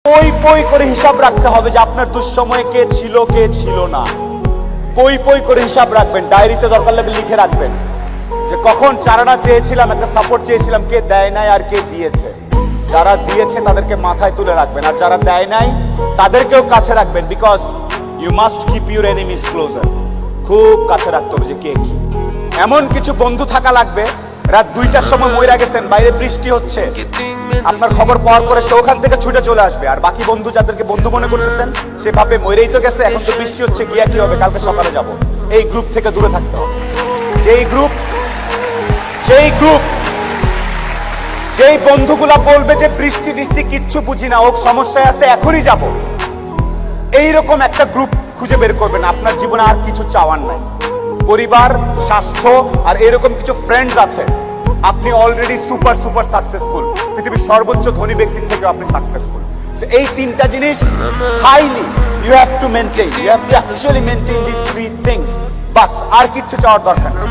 পই পই করে হিসাব রাখতে হবে যে আপনার দুঃসময়ে কে ছিল না। পই পই করে হিসাব রাখবেন, ডায়েরিতে দরকার লাগলে লিখে রাখবেন যে কখন চারানা চেয়েছিলাম, একটা সাপোর্ট চেয়েছিলাম, কে দেয় নাই আর কে দিয়েছে। যারা দিয়েছে তাদেরকে মাথায় তুলে রাখবেন, আর যারা দেয় নাই তাদেরকেও কাছে রাখবেন, because you must keep your enemies closer. খুব কাছে রাখতে হবে যে কে কি। এমন কিছু বন্ধু থাকা লাগবে, রাত 2টার সময় মইরা গেছেন, বাইরে বৃষ্টি হচ্ছে, আপনার খবর পাওয়ার পরে সে ওখান থেকে ছুটে চলে আসবে, আর বাকি বন্ধু যাদেরকে বন্ধু মনে করতেছেন সে ভাবে মইরেই তো গেছে, এখন তো বৃষ্টি হচ্ছে, গিয়া কি হবে, কালকে সকালে যাব। এই গ্রুপ থেকে দূরে থাকতে হবে। যেই বন্ধুগুলা বলবে যে বৃষ্টি টিষ্টি কিচ্ছু বুঝি না, ও সমস্যায় আছে, এখনই যাব, এইরকম একটা গ্রুপ খুঁজে বের করবেন। আপনার জীবনে আর কিছু চাওয়ার নাই, পরিবার, স্বাস্থ্য আর এরকম কিছু ফ্রেন্ডস আছে। আপনি অলরেডি সুপার সাকসেসফুল, পৃথিবীর সর্বোচ্চ ধনী ব্যক্তির থেকে আপনি সাকসেসফুল। এই তিনটা জিনিস highly you have to maintain, you have to actually maintain this three things. বাস, আর কিচ্ছু চাওয়ার দরকার নেই।